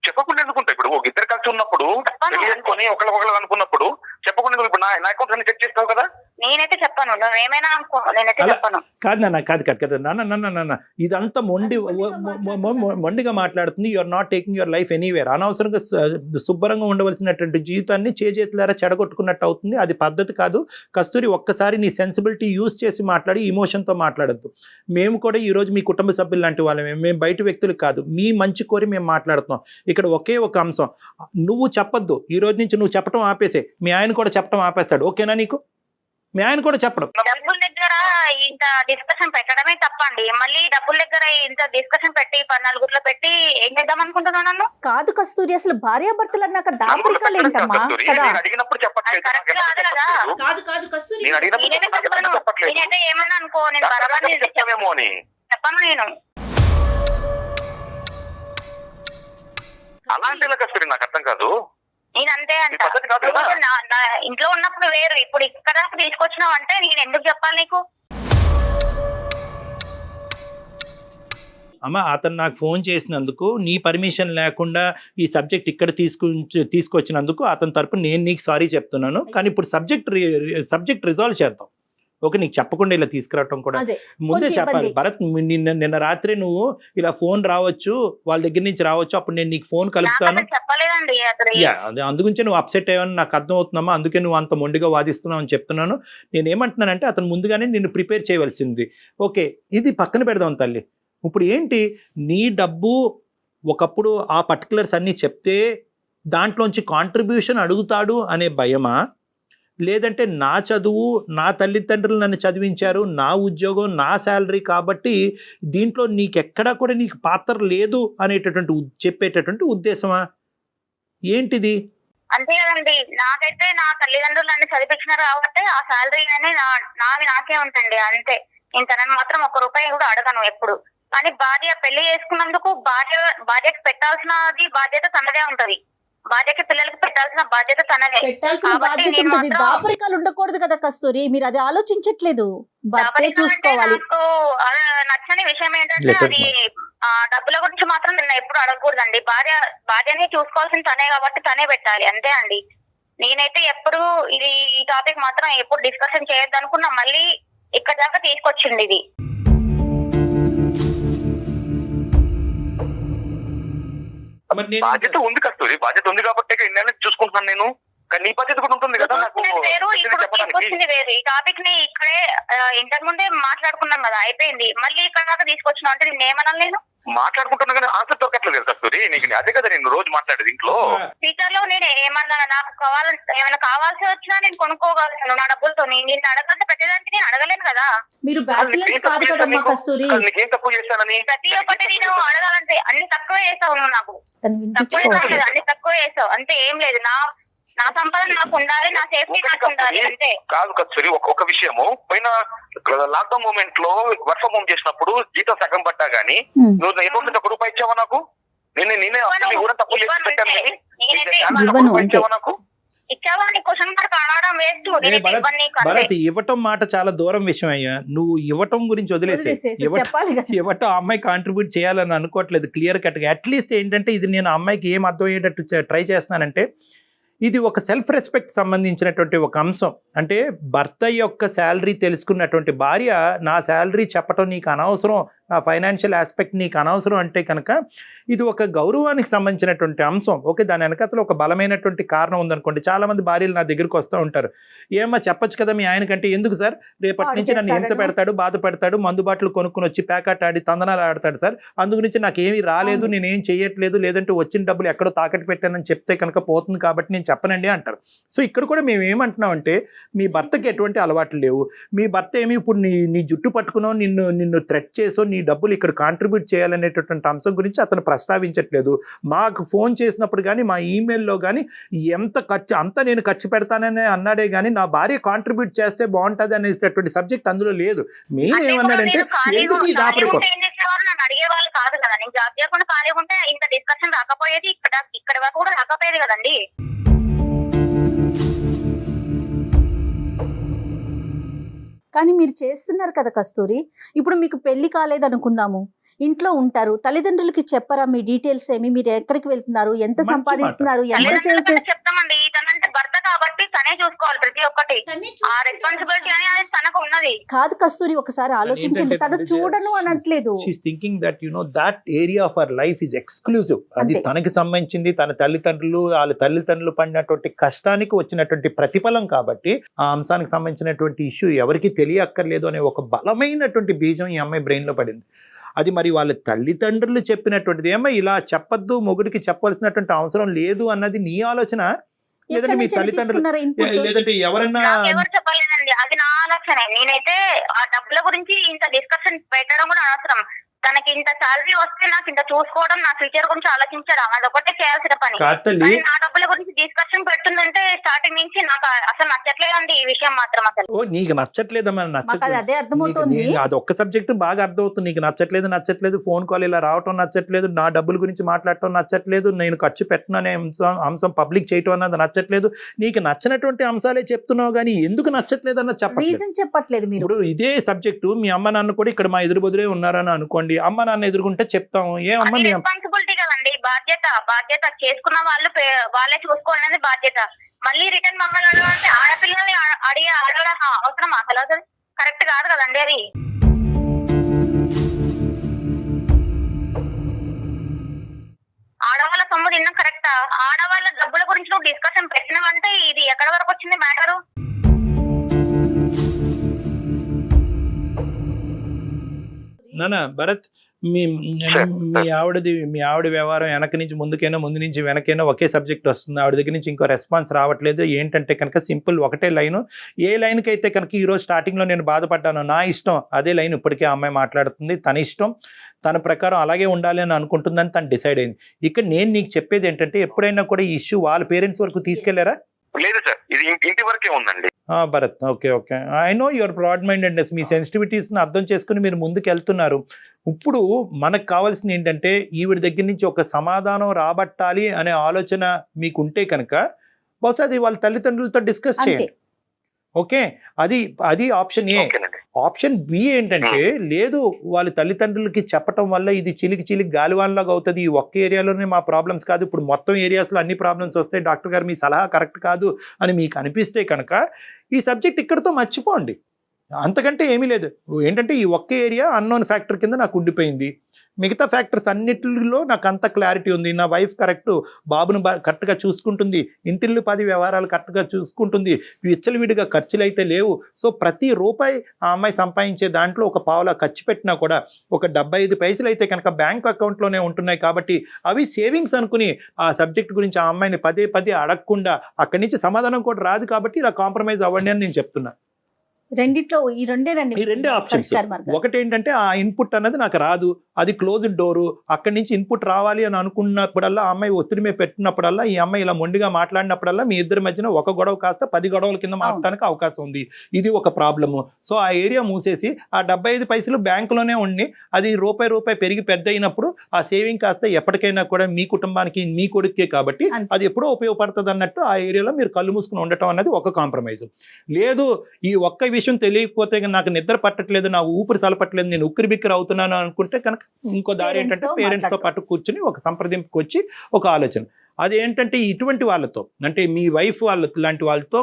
చెప్పకుండా ఎందుకుంటా? ఇప్పుడు ఒక ఇద్దరు కలిసి ఉన్నప్పుడు తెలియని ఒకళ్ళు అనుకున్నప్పుడు చెప్పకుండా ఇప్పుడు నా అకౌంట్ అన్ని చెక్ చేస్తావు కదా. నేనైతే చెప్పాను, నువ్వేమైనా అనుకో, నేనైతే చెప్పాను. కాదు నాన్న, కాదు నాన్న, ఇదంతా మొండిగా మాట్లాడుతుంది. You are not taking your life anywhere. అనవసరంగా శుభ్రంగా ఉండవలసినటువంటి జీవితాన్ని చేతులారా చెడగొట్టుకున్నట్టు అవుతుంది. అది పద్ధతి కాదు కస్తూరి. ఒక్కసారి నీ సెన్సిబిలిటీ యూజ్ చేసి మాట్లాడి, ఇమోషన్తో మాట్లాడద్దు. మేము కూడా ఈరోజు మీ కుటుంబ సభ్యులు లాంటి వాళ్ళమే, మేము బయట వ్యక్తులు కాదు. మీ మంచి కోరి మేము మాట్లాడుతున్నాం. ఇక్కడ ఒకే ఒక అంశం, నువ్వు చెప్పొద్దు. ఈ రోజు నుంచి నువ్వు చెప్పడం ఆపేసే. మీ ఆయన కూడా చెప్పడం ఆపేస్తాడు. ఓకేనా నీకు? మీ ఆయన కూడా చెప్పడం. డబ్బుల దగ్గర ఇంత డిస్కషన్ పెట్టడమే తప్పండి. మళ్ళీ డబ్బుల దగ్గర ఇంత డిస్కషన్ పెట్టి 14 పెట్టి ఏం చేద్దాం అనుకుంటున్నాను నన్ను? కాదు కస్తూరి, అసలు భార్యాభర్తలు అన్నాక దాపరికాలు ఏంటమ్మా కదా. కాదు కస్తూరి, నేనైతే ఏమన్నా అనుకో, నేను బరాబర్ చెప్పను. నేను అలాంటి కస్తూరి నాకు అర్థం కాదు. నేను అంతే అంట. నా ఇంట్లో ఉన్నప్పుడు వేరు, ఇప్పుడు ఇక్కడ తీసుకొచ్చినావు అంటే నేను ఎందుకు చెప్పాలి నీకు? అమ్మ, అతను నాకు ఫోన్ చేసినందుకు, నీ పర్మిషన్ లేకుండా ఈ సబ్జెక్ట్ ఇక్కడ తీసుకొచ్చినందుకు అతని తరపున నేను నీకు సారీ చెప్తున్నాను. కానీ ఇప్పుడు సబ్జెక్ట్ రిజాల్వ్ చేద్దాం. ఓకే, నీకు చెప్పకుండా ఇలా తీసుకురావటం కూడా ముందే చెప్పాలి. భరత్, నిన్న రాత్రి నువ్వు ఇలా ఫోన్ రావచ్చు, వాళ్ళ దగ్గర నుంచి రావచ్చు, అప్పుడు నేను నీకు ఫోన్ కలుపుతాను. అందుగురించి నువ్వు అప్సెట్ అయ్యావని నాకు అర్థం అవుతుందమ్మా. అందుకే నువ్వు అంత మొండిగా వాదిస్తున్నావు అని చెప్తున్నాను. నేను ఏమంటున్నానంటే అతను ముందుగానే నిన్ను ప్రిపేర్ చేయవలసింది. ఓకే, ఇది పక్కన పెడదాం తల్లి. ఇప్పుడు ఏంటి, నీ డబ్బు ఒకప్పుడు ఆ పర్టికులర్స్ అన్నీ చెప్తే దాంట్లోంచి కాంట్రిబ్యూషన్ అడుగుతాడు అనే భయమా, లేదంటే నా చదువు, నా తల్లిదండ్రులు నన్ను చదివించారు, నా ఉద్యోగం, నా శాలరీ కాబట్టి దీంట్లో నీకెక్కడా కూడా నీకు పాత్ర లేదు అనేటటువంటి చెప్పేటటువంటి ఉద్దేశమా ఏంటిది? అంతే కదండి. నాకైతే నా తల్లిదండ్రులు నన్ను చదివించినారు కాబట్టి ఆ శాలరీ అనేది నావి నాకే ఉంటుంది అంతే. ఇంకా నన్ను మాత్రం 1 రూపాయి కూడా అడగను ఎప్పుడు. కానీ భార్య పెళ్లి చేసుకున్నందుకు భార్యకి పెట్టాల్సినది బాధ్యత తనదే ఉంటది. భార్యకి పిల్లలకి పెట్టాల్సిన బాధ్యత తనదే. పెట్టాల్సిన బాధ్యత ఉంటుంది. దాపరికాలు ఉండకూడదు కదా కస్తూరి, మీరు అది ఆలోచించట్లేదు. భర్తే చూసుకోవాలి. నాకు నచ్చని విషయం ఏంటంటే అది డబ్బుల గురించి మాత్రం నిన్న ఎప్పుడు అడగకూడదండి. భార్యని చూసుకోవాల్సిన తనే కాబట్టి తనే పెట్టాలి అంతే అండి. నేనైతే ఎప్పుడు ఈ టాపిక్ మాత్రం ఎప్పుడు డిస్కషన్ చేయొద్దు అనుకున్నా, మళ్ళీ ఇక్కడ దాకా తీసుకొచ్చింది ఇది. బాధ్యత ఉంది కస్తూరి, బాధ్యత ఉంది కాబట్టి ఇన్ని చూసుకుంటున్నాను నేను. కానీ నీ బాధ్యత కూడా ఉంటుంది కదా నాకు వేరు. ఇప్పుడు తీసుకొచ్చింది వేరు. ఈ టాపిక్ ని ఇక్కడే ఇంతకు ముందే మాట్లాడుకున్నాం కదా, అయిపోయింది. మళ్ళీ ఇక్కడ దాకా తీసుకొచ్చినా అంటే నేను ఏమన్నా నేను మాట్లాడుకుంటున్నా కానీ ఆన్సర్ దొరకట్లేదు కదా కస్తూరి. నీకు అదే కదా నేను రోజు మాట్లాడేది ఇంట్లో. ఫ్యూచర్ లో నేను ఏమన్నా నాకు ఏమైనా కావాల్సి వచ్చినా నేను కొనుక్కోగలను నా డబ్బులతో. నేను అడగాల్సి పెట్టేదానికి నేను అడగలేను కదా. మీరు బ్యాచిలర్స్ కాదు కదమ్మా కస్తూరి. నీకేం తక్కువ చేశానని ప్రతి ఒక్కటి నేను అడగాలంటే అన్ని తక్కువ చేసావు నువ్వు. నాకు తక్కువ అన్ని తక్కువ చేసావు అంతే, ఏం లేదు. నా సంపాదన నాకు ఉండాలి, నా సేఫ్టీ నాకు ఉండాలి అంతే. కాదు కస్తూరి, ఒక విషయము పోయిన లాక్డౌన్ మూమెంట్ లో వర్క్ ఫ్రమ్ హోమ్ చేసినప్పుడు జీతం సగం పడ్డా గానీ నువ్వు ఎటువంటి 1 రూపాయి ఇచ్చావా నాకు? నేనే కూడా తక్కువ చేసి పెట్టాను. నాకు ఇచ్చావా అని క్వశ్చన్ మార్క్ అడగడం వేస్ట్. భరత్, ఇవ్వటం మాట చాలా దూరం విషయం అయ్యా. నువ్వు ఇవ్వటం గురించి వదిలేసే. ఇవ్వటం అమ్మాయి కాంట్రిబ్యూట్ చేయాలని అనుకోవట్లేదు క్లియర్ కట్ గా. అట్లీస్ట్ ఏంటంటే ఇది నేను అమ్మాయికి ఏం అర్థం అయ్యేటట్టు ట్రై చేస్తున్నానంటే, ఇది ఒక సెల్ఫ్ రెస్పెక్ట్ సంబంధించినటువంటి ఒక అంశం. అంటే భర్త యొక్క శాలరీ తెలుసుకున్నటువంటి భార్య నా శాలరీ చెప్పటం నీకు అనవసరం, నా ఫైనాన్షియల్ ఆస్పెక్ట్ నీకు అనవసరం అంటే కనుక ఇది ఒక గౌరవానికి సంబంధించినటువంటి అంశం. ఓకే, దాని వెనకతలో ఒక బలమైనటువంటి కారణం ఉందనుకోండి. చాలామంది భార్యలు నా దగ్గరికి వస్తూ ఉంటారు, ఏమో చెప్పొచ్చు కదా మీ ఆయనకంటే. ఎందుకు సార్, రేపటి నుంచి నన్ను హింస పెడతాడు, బాధ పెడతాడు, మందు బాటలు కొనుక్కొని వచ్చి ప్యాకెట్ ఆడి తందనాలు ఆడతాడు సార్, అందుగురించి నాకేమీ రాలేదు, నేనేం చేయట్లేదు, లేదంటే వచ్చిన డబ్బులు ఎక్కడో తాకట్టు పెట్టానని చెప్తే కనుక పోతుంది కాబట్టి నేను చెప్పనండి అంటారు. సో ఇక్కడ కూడా మేము ఏమంటున్నామంటే, మీ భర్తకి ఎటువంటి అలవాట్లు లేవు, మీ భర్త ఏమి ఇప్పుడు నీ జుట్టు పట్టుకునో నిన్ను థ్రెట్ చేసో నీ డబ్బులు ఇక్కడ కాంట్రిబ్యూట్ చేయాలనేటటువంటి అంశం గురించి అతను ప్రస్తావించట్లేదు. మాకు ఫోన్ చేసినప్పుడు కానీ మా ఈమెయిల్లో కానీ ఎంత ఖర్చు అంతా నేను ఖర్చు పెడతానని అన్నాడే కానీ నా భార్య కాంట్రిబ్యూట్ చేస్తే బాగుంటుంది అనేటటువంటి సబ్జెక్ట్ అందులో లేదు. మెయిన్ ఏమన్నాడంటే ఎందుకు ఈ దాపరికం అడిగేవాళ్ళు కాదు కదా. నేను జాబ్ చేయకుండా ఖాళీ ఉంటే ఇంత డిస్కషన్ రాకపోయేది, ఇక్కడ వరకు కూడా రాకపోయేది కదండి. కానీ మీరు చేస్తున్నారు కదా కస్తూరి. ఇప్పుడు మీకు పెళ్లి కాలేదు అనుకుందాము, ఇంట్లో ఉంటారు, తల్లిదండ్రులకి చెప్పరా మీ డీటెయిల్స్ ఏమి, మీరు ఎక్కడికి వెళ్తున్నారు, ఎంత సంపాదిస్తున్నారు, ఎంత సేవ్ చేస్తారు? చెప్తామండి. తనంటే భర్త కాబట్టి తనే చూసుకోవాలి ప్రతి ఒక్కటి. ఆ రెస్పాన్సిబిలిటీ అనేది తనకు ఉన్నది. కాదు కస్తూరి, ఒకసారి ఆలోచించండి. తను చూడను అనట్లేదు. She's thinking that that area of our life is exclusive. అది తనకి సంబంధించింది, తన వాళ్ళ తల్లిదండ్రులు పడినటువంటి కష్టానికి వచ్చినటువంటి ప్రతిఫలం కాబట్టి ఆ అంశానికి సంబంధించినటువంటి ఇష్యూ ఎవరికి తెలియక్కర్లేదు అనే ఒక బలమైనటువంటి బీజం ఈ అమ్మాయి బ్రెయిన్ లో పడింది. అది మరి వాళ్ళ తల్లిదండ్రులు చెప్పినటువంటిది. ఏమో ఇలా చెప్పొద్దు, మొగుడికి చెప్పవలసినటువంటి అవసరం లేదు అన్నది నీ ఆలోచన, లేదంటే మీ తల్లిదండ్రులు, లేదంటే ఎవరన్నా? ఎవరు చెప్పలేదండి, అది నా ఆలోచనే. నేనైతే ఆ డబ్బుల గురించి ఇంత డిస్కషన్ పెట్టడం కూడా అవసరం. తనకి ఇంత శాలరీ వస్తే నాకు ఇంత చూసుకోవడం, నా ఫ్యూచర్ గురించి ఆలోచించడం అదొకటే చేయాల్సిన పని. నా డబ్బుల గురించి డిస్కషన్ పెడుతుందంటే స్టార్టింగ్ నుంచి నాకు అసలు నచ్చట్లేదండి ఈ విషయం మాత్రం. అసలు నీకు నచ్చట్లేదమ్మా? అదే అర్థమవుతుంది. అది ఒక్క సబ్జెక్ట్ బాగా అర్థమవుతుంది. నీకు నచ్చట్లేదు, ఫోన్ కాల్ ఇలా రావటం నచ్చట్లేదు, నా డబ్బుల గురించి మాట్లాడటం నచ్చట్లేదు, నేను ఖర్చు పెట్టను అనే అంశం పబ్లిక్ చేయటం అన్నది నచ్చట్లేదు. నీకు నచ్చినటువంటి అంశాలే చెప్తున్నావు కానీ ఎందుకు నచ్చట్లేదు అన్నది చెప్పట్లేదు. మీరు ఇప్పుడు ఇదే సబ్జెక్టు మీ అమ్మ నాన్న కూడా ఇక్కడ మా ఎదురు బదురే ఉన్నారని అనుకోండి, అమ్మ నాన్న ఎదుర్కొంటే చెప్తాం. ఏమమ్మా రెస్పాన్సిబిలిటీ కదండి, బాధ్యత చేసుకున్న వాళ్ళే చూసుకోవాలనేది బాధ్యత. మళ్ళీ రిటర్న్ మమ్మల్ని అడగాలంటే ఆడపిల్లల్ని అడగడం అవసరం అసలు కరెక్ట్ కాదు కదండి. అది ఆడవాళ్ళ సొమ్ము తిన్నాం కరెక్టా? ఆడవాళ్ళ డబ్బుల గురించి నువ్వు డిస్కషన్ పెట్టినవంటే ఇది ఎక్కడ వరకు వచ్చింది మ్యాటరు? నానా భరత్, మీ మీ ఆవిడ వ్యవహారం వెనక నుంచి ముందుకైనా ముందు నుంచి వెనకైనా ఒకే సబ్జెక్ట్ వస్తుంది. ఆవిడ దగ్గర నుంచి ఇంకో రెస్పాన్స్ రావట్లేదు. ఏంటంటే కనుక సింపుల్ ఒకటే లైను. ఏ లైన్కి అయితే కనుక ఈరోజు స్టార్టింగ్లో నేను బాధపడ్డాను, నా ఇష్టం అదే లైన్ ఇప్పటికే ఆ అమ్మాయి మాట్లాడుతుంది. తన ఇష్టం, తన ప్రకారం అలాగే ఉండాలి అని అనుకుంటుందని తను డిసైడ్ అయింది. ఇక్కడ నేను నీకు చెప్పేది ఏంటంటే, ఎప్పుడైనా కూడా ఈ ఇష్యూ వాళ్ళ పేరెంట్స్ వరకు తీసుకెళ్లారా? లేదు సార్, ఇది ఇంటి వరకే ఉందండి. Bharat, okay okay, I know your broad mindedness, మీ సెన్సిటివిటీస్ని అర్థం చేసుకుని మీరు ముందుకు వెళ్తున్నారు. ఇప్పుడు మనకు కావాల్సింది ఏంటంటే, ఈవిడ దగ్గర నుంచి ఒక సమాధానం రాబట్టాలి అనే ఆలోచన మీకు ఉంటే కనుక బహుశా అది వాళ్ళ తల్లిదండ్రులతో డిస్కస్ చేయండి. ఓకే, అది ఆప్షన్ ఏ. ఆప్షన్ బి ఏంటంటే, లేదు వాళ్ళ తల్లిదండ్రులకి చెప్పటం వల్ల ఇది చిలికి గాలివాన్లాగా అవుతుంది, ఈ ఒక్క ఏరియాలోనే మా ప్రాబ్లమ్స్ కాదు, ఇప్పుడు మొత్తం ఏరియాస్లో అన్ని ప్రాబ్లమ్స్ వస్తాయి, డాక్టర్ గారు మీ సలహా కరెక్ట్ కాదు అని మీకు అనిపిస్తే కనుక ఈ సబ్జెక్ట్ ఇక్కడతో మర్చిపోండి. అంతకంటే ఏమీ లేదు. ఏంటంటే ఈ ఒక్క ఏరియా అన్నోన్ ఫ్యాక్టర్ కింద నాకు ఉండిపోయింది, మిగతా ఫ్యాక్టర్స్ అన్నిటిలో నాకు అంత క్లారిటీ ఉంది. నా వైఫ్ కరెక్ట్, బాబును కరెక్ట్గా చూసుకుంటుంది, ఇంటిల్లు 10 వ్యవహారాలు కరెక్ట్గా చూసుకుంటుంది, విచ్చలవిడిగా ఖర్చులు అయితే లేవు. సో ప్రతి రూపాయి ఆ అమ్మాయి సంపాదించే దాంట్లో ఒక పావులా ఖర్చు పెట్టినా కూడా ఒక 75 పైసలు అయితే కనుక బ్యాంక్ అకౌంట్లోనే ఉంటున్నాయి. కాబట్టి అవి సేవింగ్స్ అనుకుని ఆ సబ్జెక్ట్ గురించి ఆ అమ్మాయిని పదే అడగకుండా అక్కడి నుంచి సమాధానం కూడా రాదు. కాబట్టి ఇలా కాంప్రమైజ్ అవ్వండి అని నేను చెప్తున్నా. రెండిట్లో ఈ రెండే ఆప్షన్స్. ఒకటి ఏంటంటే, ఆ ఇన్పుట్ అన్నది నాకు రాదు, అది క్లోజ్డ్ డోరు, అక్కడి నుంచి ఇన్పుట్ రావాలి అని అనుకున్నప్పుడల్లా, ఆ అమ్మాయి ఒత్తిడి మీద పెట్టినప్పుడల్లా, ఈ అమ్మాయి ఇలా మొండిగా మాట్లాడినప్పుడల్లా మీ ఇద్దరి మధ్యన ఒక గొడవ కాస్త 10 గొడవల కింద మారడానికి అవకాశం ఉంది. ఇది ఒక ప్రాబ్లము. సో ఆ ఏరియా మూసేసి ఆ 75 పైసలు బ్యాంకులోనే ఉండి, అది రూపాయి పెరిగి పెద్ద అయినప్పుడు ఆ సేవింగ్ కాస్త ఎప్పటికైనా కూడా మీ కుటుంబానికి, మీ కొడుకే కాబట్టి అది ఎప్పుడో ఉపయోగపడుతుంది అన్నట్టు ఆ ఏరియాలో మీరు కళ్ళు మూసుకుని ఉండటం అనేది ఒక కాంప్రమైజ్. లేదు, ఈ ఒక్క విషయం తెలియకపోతే నాకు నిద్ర పట్టట్లేదు, నా ఊపిరి సలపట్లేదు, నేను ఉక్కిరి బిక్కిరి అవుతున్నాను అనుకుంటే కనుక ఇంకో దారి ఏంటంటే, పేరెంట్స్తో పాటు కూర్చుని ఒక సంప్రదింపుకి వచ్చి ఒక ఆలోచన. అదేంటంటే ఇటువంటి వాళ్ళతో, అంటే మీ వైఫ్ వాళ్ళ లాంటి వాళ్ళతో,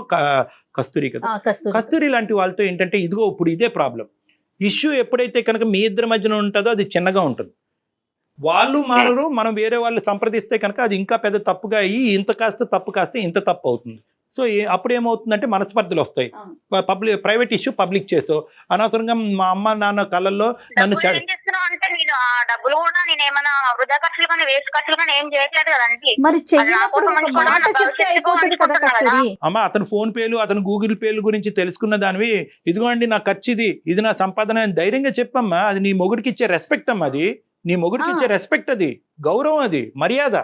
కస్తూరి కదా, కస్తూరి లాంటి వాళ్ళతో ఏంటంటే, ఇదిగో ఇప్పుడు ఇదే ప్రాబ్లం. ఇష్యూ ఎప్పుడైతే కనుక మీ ఇద్దరి మధ్యన ఉంటుందో అది చిన్నగా ఉంటుంది. వాళ్ళు మానరు, మనం వేరే వాళ్ళు సంప్రదిస్తే కనుక అది ఇంకా పెద్ద తప్పుగా అయ్యి తప్పు కాస్త ఇంత తప్పు అవుతుంది. సో అప్పుడు ఏమవుతుందంటే మనస్పర్ధలు వస్తాయి. ప్రైవేట్ ఇష్యూ పబ్లిక్ చేసో, అనవసరంగా మా అమ్మ నాన్న కళ్ళల్లో నన్ను అమ్మ, అతను ఫోన్ పేలు, అతను గూగుల్ పేలు గురించి తెలుసుకున్న దానివి, ఇదిగోండి నా ఖర్చు, ఇది నా సంపాదన అని ధైర్యంగా చెప్పమ్మా. అది నీ మొగుడికి ఇచ్చే రెస్పెక్ట్ అమ్మా, అది నీ మొగుడికి ఇచ్చే రెస్పెక్ట్, అది గౌరవం, అది మర్యాద.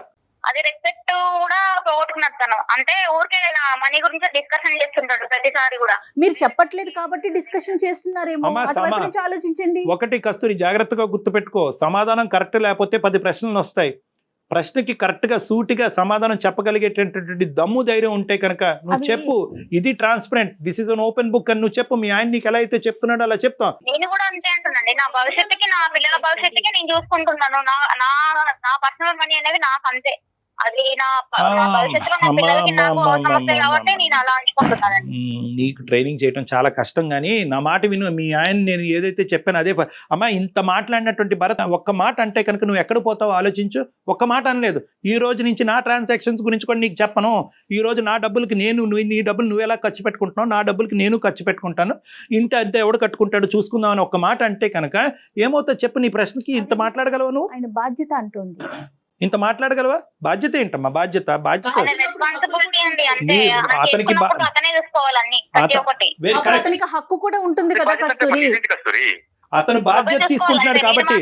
అది రెస్పెక్ట్ కూడా పోగొట్టుకున్నాను. అంటే ఊరికే మనీ గురించి డిస్కషన్ చేస్తుంటాడు ప్రతిసారి కూడా. మీరు చెప్పట్లేదు కాబట్టి డిస్కషన్ చేస్తున్నారేమో, ఆలోచించండి. ఒకటి కస్తూరి, జాగ్రత్తగా గుర్తుపెట్టుకో, సమాధానం కరెక్ట్ లేకపోతే 10 ప్రశ్నలు వస్తాయి. ప్రశ్నకి కరెక్ట్ గా సూటిగా సమాధానం చెప్పగలిగేటటువంటి దమ్ము ధైర్యం ఉంటే కనుక నువ్వు చెప్పు, ఇది transparent, this is an open book అని నువ్వు చెప్పు. మీ ఆయన నీకు ఎలా అయితే చెప్తున్నాడో అలా చెప్తాం. నేను కూడా అంతే అంటున్నాండి, నా భవిష్యత్తుకి, నా పిల్లల భవిష్యత్తుకి నేను చూసుకుంటున్నాను. నా పర్సనల్ మనీ అనేది నాకు అంతే, అది నా భవిష్యత్తులో నా పిల్లలకి నాకు సమస్య కాబట్టి నేను అలా అనుకుంటున్నానండి. నీకు ట్రైనింగ్ చేయడం చాలా కష్టం, కానీ నా మాట విను. మీ ఆయన నేను ఏదైతే చెప్పాను అదే. అమ్మా, ఇంత మాట్లాడినటువంటి భరత్ ఒక్క మాట అంటే కనుక నువ్వు ఎక్కడ పోతావో ఆలోచించు. ఒక్క మాట అనలేదు. ఈ రోజు నుంచి నా ట్రాన్సాక్షన్స్ గురించి కూడా నీకు చెప్పను. ఈ రోజు నా డబ్బులకి నీ డబ్బులు నువ్వు ఎలా ఖర్చు పెట్టుకుంటున్నావు, నా డబ్బులకి నేను ఖర్చు పెట్టుకుంటాను, ఇంటి అద్దె ఎవడు కట్టుకుంటాడు చూసుకుందామని ఒక్క మాట అంటే కనుక ఏమవుతుందో చెప్పు. నీ ప్రశ్నకి ఇంత మాట్లాడగలవు నువ్వు? ఆయన బాధ్యత అంటుంది. ఇంత మాట్లాడగలవా? బాధ్యత ఏంటమ్మా? బాధ్యత అతనికి హక్కు కూడా ఉంటుంది కదా కస్తూరి. అతను బాధ్యత తీసుకుంటున్నాడు కాబట్టి.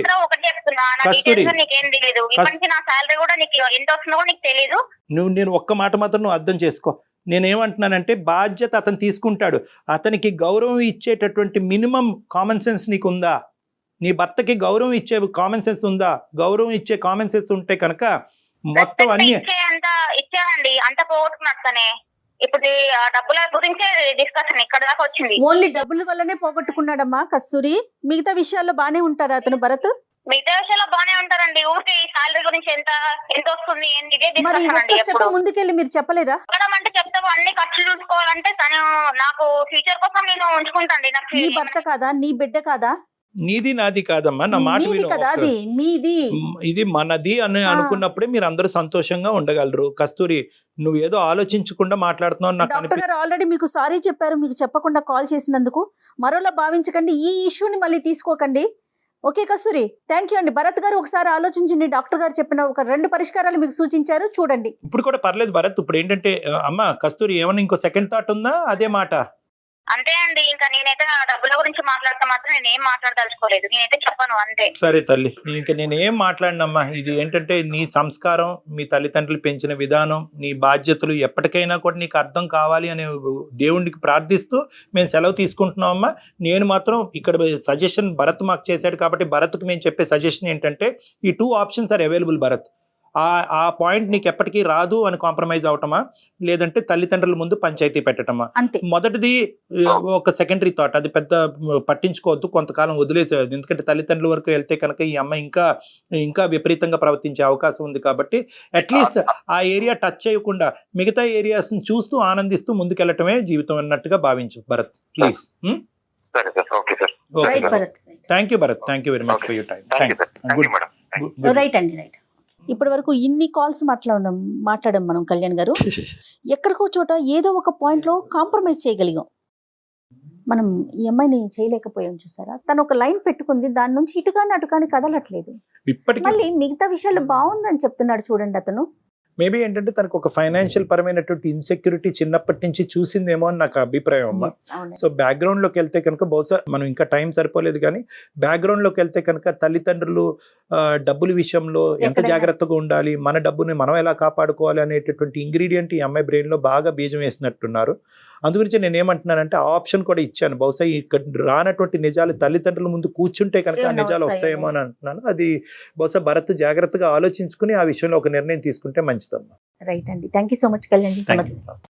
నేను ఒక్క మాట మాత్రం నువ్వు అర్థం చేసుకో. నేనేమంటున్నానంటే, బాధ్యత అతను తీసుకుంటాడు. అతనికి గౌరవం ఇచ్చేటటువంటి మినిమం కామన్ సెన్స్ నీకు ఉందా? నీ భర్తకి గౌరవం ఇచ్చే కామన్ సెన్స్ ఉందా? గౌరవం ఇచ్చే కామన్ సెన్స్ ఉంటే కనుక మొత్తం అన్ని ఇచ్చానండి, అంత పోగొట్టుకున్నట్టునే. ఇప్పుడు డబ్బుల గురించే డిస్కషన్ ఇక్కడ దాకా వచ్చింది. ఓన్లీ డబ్బుల వల్లనే పోగొట్టుకున్నాడమ్మా కస్తూరి, మిగతా విషయాల్లో బానే ఉంటారా అతను భరత్? మిగతా విషయాల్లో బానే ఉంటారండి, ఊరికి సాలరీ గురించి ఎంత వస్తుంది ముందుకెళ్ళి మీరు చెప్పలేరా? అంటే చెప్తావు, అన్ని ఖర్చులు చూసుకోవాలంటే తను నాకు ఫ్యూచర్ కోసం నేను ఉంచుకుంటాండి. నీ భర్త కాదా? నీ బిడ్డ కాదా? నీది నాది కాదమ్మా, నా మాట ఇది మనది అని అనుకున్నప్పుడే మీరు అందరూ సంతోషంగా ఉండగలరు. కస్తూరి, నువ్వు ఏదో ఆలోచించకుండా మాట్లాడుతున్నావు. డాక్టర్ గారు ఆల్రెడీ మీకు సారీ చెప్పారు, మీకు చెప్పకుండా కాల్ చేసినందుకు. మరోలా భావించకండి, ఈ ఇష్యూని మళ్ళీ తీసుకోకండి. ఓకే కస్తూరి, థ్యాంక్ యూ అండి. భరత్ గారు ఒకసారి ఆలోచించండి. డాక్టర్ గారు చెప్పిన ఒక 2 పరిష్కారాలు మీకు సూచించారు, చూడండి. ఇప్పుడు కూడా పర్లేదు భరత్. ఇప్పుడు ఏంటంటే అమ్మ కస్తూరి, ఏమన్నా ఇంకో సెకండ్ థాట్ ఉందా అదే మాట? అంతే అండి, ఇంకా నేనైతే ఆ డబ్బుల గురించి మాట్లాడితే మాత్రం నేను ఏం మాట్లాడదలుచుకోలేదు, నేనైతే చెప్పను అంతే. సరే తల్లి, ఇంకా నేను ఏం మాట్లాడినమ్మా. ఇది ఏంటంటే నీ సంస్కారం, మీ తల్లిదండ్రులు పెంచిన విధానం, నీ బాధ్యతలు ఎప్పటికైనా కూడా నీకు అర్థం కావాలి అనే దేవుడికి ప్రార్థిస్తూ మేము సెలవు తీసుకుంటున్నామమ్మా. నేను మాత్రం ఇక్కడ సజెషన్ భరత్ మాకు చేశాడు కాబట్టి భరత్కి మేము చెప్పే సజెషన్ ఏంటంటే ఈ 2 ఆప్షన్స్ ఆర్ అవైలబుల్ భరత్. ఆ పాయింట్ నీకు ఎప్పటికీ రాదు అని కాంప్రమైజ్ అవటమా, లేదంటే తల్లిదండ్రుల ముందు పంచాయతీ పెట్టటమా? అంతే. మొదటిది ఒక సెకండరీ థాట్, అది పెద్ద పట్టించుకోవద్దు, కొంతకాలం వదిలేసేది. ఎందుకంటే తల్లిదండ్రుల వరకు వెళ్తే కనుక ఈ అమ్మాయి ఇంకా విపరీతంగా ప్రవర్తించే అవకాశం ఉంది. కాబట్టి అట్లీస్ట్ ఆ ఏరియా టచ్ చేయకుండా మిగతా ఏరియాస్ చూస్తూ ఆనందిస్తూ ముందుకెళ్ళటమే జీవితం అన్నట్టుగా భావించు భరత్, ప్లీజ్. సరే sir, okay sir. Right Bharat. Thank you Bharat, thank you very much for your time. Thank you sir, thank you madam. Right అండి, రైట్. ఇప్పటి వరకు ఇన్ని కాల్స్ మాట్లాడాం మనం కళ్యాణ్ గారు. ఎక్కడికో చోట ఏదో ఒక పాయింట్ లో కాంప్రమైజ్ చేయగలిగాం. మనం ఈ అమ్మాయిని చేయలేకపోయాం, చూసారా? తను ఒక లైన్ పెట్టుకుంది, దాని నుంచి ఇటు కానీ అటు కానీ కదలట్లేదు. ఇప్పటికీ మళ్ళీ మిగతా విషయాలు బాగుందని చెప్తున్నాడు, చూడండి అతను. మేబీ ఏంటంటే తనకు ఒక ఫైనాన్షియల్ పరమైనటువంటి ఇన్సెక్యూరిటీ చిన్నప్పటి నుంచి చూసిందేమో అని నాకు అభిప్రాయం అమ్మా. Yes, అవునండి. సో బ్యాక్గ్రౌండ్ లోకి వెళ్తే కనుక బహుశా మనం ఇంకా టైం సరిపోలేదు, కానీ బ్యాక్గ్రౌండ్ లోకి వెళ్తే కనుక తల్లిదండ్రులు డబ్బుల విషయంలో ఎంత ఎక్కడైనా జాగ్రత్తగా ఉండాలి, మన డబ్బుని మనం ఎలా కాపాడుకోవాలి అనేటటువంటి ఇంగ్రీడియంట్ ఈ అమ్మాయి బ్రెయిన్ లో బాగా బీజం వేసినట్టున్నారు. అందుగురించి నేను ఏమంటున్నానంటే ఆ ఆప్షన్ కూడా ఇచ్చాను. బహుశా ఇక్కడ రానటువంటి నిజాలు తల్లిదండ్రుల ముందు కూర్చుంటే కనుక ఆ ఏమన్నా నిజాలు వస్తాయేమో. వస్తాయేమో అని అంటున్నాను. అది బహుశా భరత్ జాగ్రత్తగా ఆలోచించుకుని ఆ విషయంలో ఒక నిర్ణయం తీసుకుంటే మంచిదమ్మా. రైట్ అండి, thank you so much Kalyan ji. Thank నమస్తే. you.